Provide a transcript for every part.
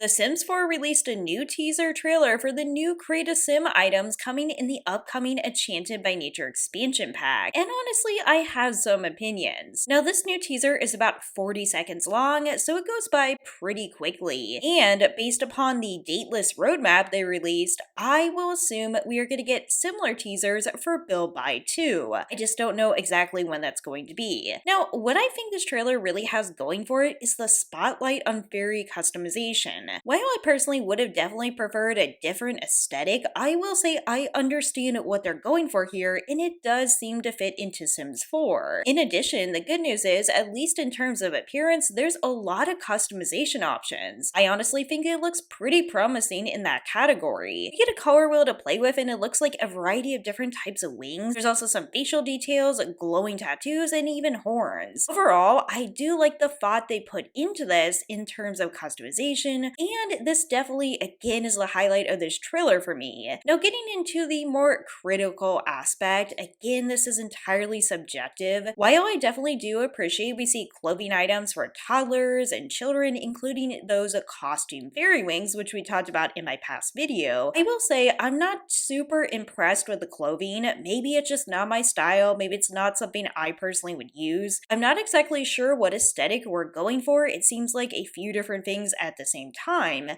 The Sims 4 released a new teaser trailer for the new Create a Sim items coming in the upcoming Enchanted by Nature expansion pack, and honestly, I have some opinions. Now, this new teaser is about 40 seconds long, so it goes by pretty quickly, and based upon the dateless roadmap they released, I will assume we are going to get similar teasers for Build By 2. I just don't know exactly when that's going to be. Now, what I think this trailer really has going for it is the spotlight on fairy customization. While I personally would have definitely preferred a different aesthetic, I will say I understand what they're going for here, and it does seem to fit into Sims 4. In addition, the good news is, at least in terms of appearance, there's a lot of customization options. I honestly think it looks pretty promising in that category. You get a color wheel to play with, and it looks like a variety of different types of wings. There's also some facial details, glowing tattoos, and even horns. Overall, I do like the thought they put into this in terms of customization, and this definitely, again, is the highlight of this trailer for me. Now, getting into the more critical aspect, again, this is entirely subjective. While I definitely do appreciate we see clothing items for toddlers and children, including those costume fairy wings, which we talked about in my past video, I will say I'm not super impressed with the clothing. Maybe it's just not my style, maybe it's not something I personally would use. I'm not exactly sure what aesthetic we're going for. It seems like a few different things at the same time.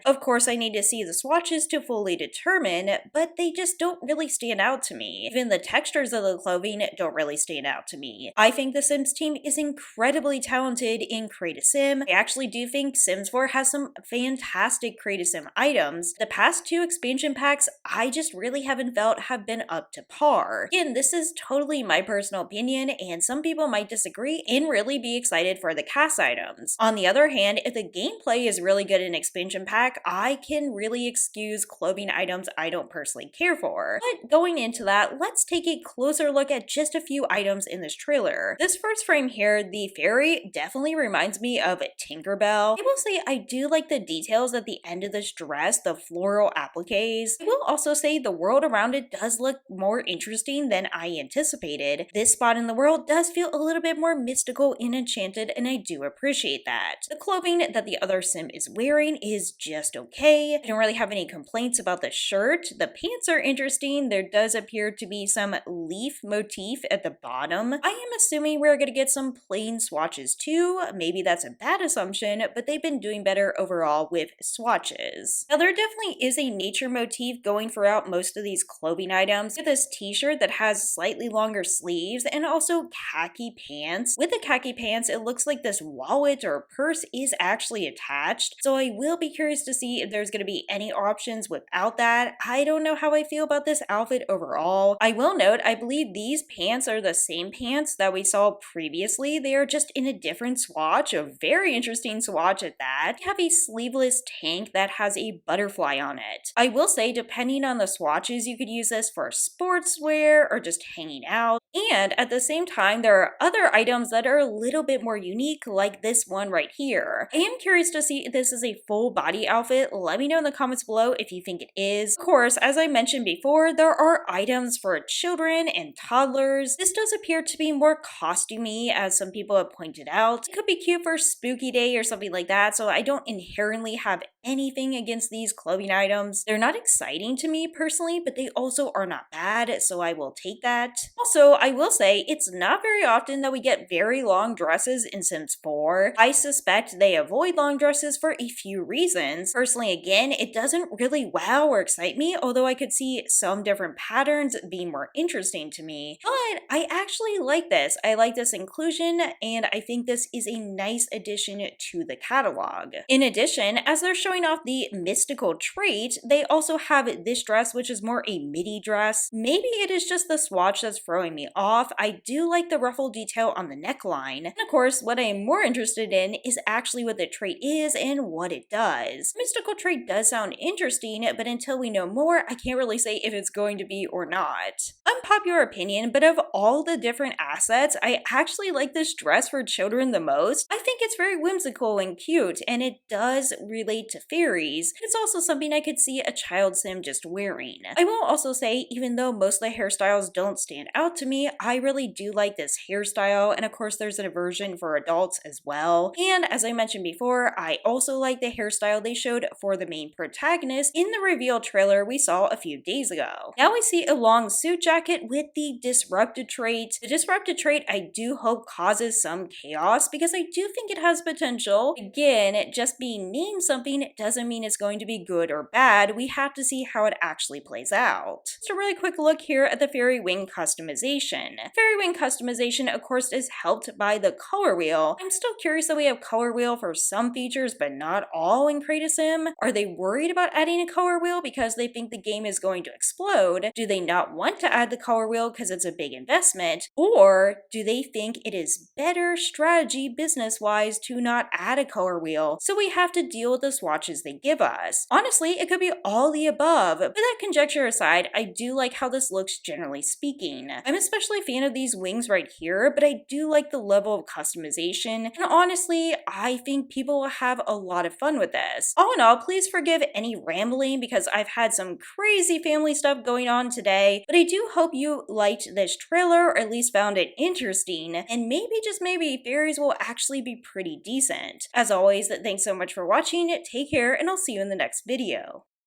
Of course, I need to see the swatches to fully determine, but they just don't really stand out to me. Even the textures of the clothing don't really stand out to me. I think the Sims team is incredibly talented in Create a Sim. I actually do think Sims 4 has some fantastic Create a Sim items. The past two expansion packs I just really haven't felt have been up to par. Again, this is totally my personal opinion, and some people might disagree and really be excited for the cast items. On the other hand, if the gameplay is really good in expansion pack, I can really excuse clothing items I don't personally care for. But going into that, let's take a closer look at just a few items in this trailer. This first frame here, the fairy, definitely reminds me of Tinkerbell. I will say I do like the details at the end of this dress, the floral appliques. I will also say the world around it does look more interesting than I anticipated. This spot in the world does feel a little bit more mystical and enchanted, and I do appreciate that. The clothing that the other sim is wearing is just okay. I don't really have any complaints about the shirt. The pants are interesting. There does appear to be some leaf motif at the bottom. I am assuming we're going to get some plain swatches too. Maybe that's a bad assumption, but they've been doing better overall with swatches. Now, there definitely is a nature motif going throughout most of these clothing items. With this t-shirt that has slightly longer sleeves and also khaki pants. With the khaki pants, it looks like this wallet or purse is actually attached, so I will be curious to see if there's going to be any options without that. I don't know how I feel about this outfit overall. I will note, I believe these pants are the same pants that we saw previously. They are just in a different swatch, a very interesting swatch at that. We have a sleeveless tank that has a butterfly on it. I will say, depending on the swatches, you could use this for sportswear or just hanging out. And at the same time, there are other items that are a little bit more unique, like this one right here. I am curious to see if this is a full body outfit. Let me know in the comments below if you think it is. Of course, as I mentioned before, there are items for children and toddlers. This does appear to be more costumey, as some people have pointed out. It could be cute for spooky day or something like that, so I don't inherently have anything against these clothing items. They're not exciting to me personally, but they also are not bad, so I will take that. Also, I will say it's not very often that we get very long dresses in Sims 4. I suspect they avoid long dresses for a few reasons. Personally, again, it doesn't really wow or excite me, although I could see some different patterns being more interesting to me. But I actually like this. I like this inclusion, and I think this is a nice addition to the catalog. In addition, as they're showing off the mystical trait, they also have this dress, which is more a midi dress. Maybe it is just the swatch that's throwing me off. I do like the ruffle detail on the neckline. And of course, what I am more interested in is actually what the trait is and what it does. Mystical trait does sound interesting, but until we know more, I can't really say if it's going to be or not. Unpopular opinion, but of all the different assets, I actually like this dress for children the most. I think it's very whimsical and cute, and it does relate to Fairies. It's also something I could see a child sim just wearing. I will also say, even though most of the hairstyles don't stand out to me, I really do like this hairstyle, and of course there's a version for adults as well. And as I mentioned before, I also like the hairstyle they showed for the main protagonist in the reveal trailer we saw a few days ago. Now we see a long suit jacket with the disrupted trait. The disrupted trait I do hope causes some chaos because I do think it has potential. Again, just being named something doesn't mean it's going to be good or bad. We have to see how it actually plays out. Just a really quick look here at the fairy wing customization. Fairy wing customization, of course, is helped by the color wheel. I'm still curious that we have color wheel for some features but not all in Create a Sim. Are they worried about adding a color wheel because they think the game is going to explode? Do they not want to add the color wheel because it's a big investment? Or do they think it is better strategy business-wise to not add a color wheel, so we have to deal with the swatches they give us? Honestly, it could be all the above, but that conjecture aside, I do like how this looks generally speaking. I'm especially a fan of these wings right here, but I do like the level of customization, and honestly, I think people will have a lot of fun with this. All in all, please forgive any rambling because I've had some crazy family stuff going on today, but I do hope you liked this trailer or at least found it interesting, and maybe, just maybe, Fairies will actually be pretty decent. As always, thanks so much for watching, take care, and I'll see you in the next video.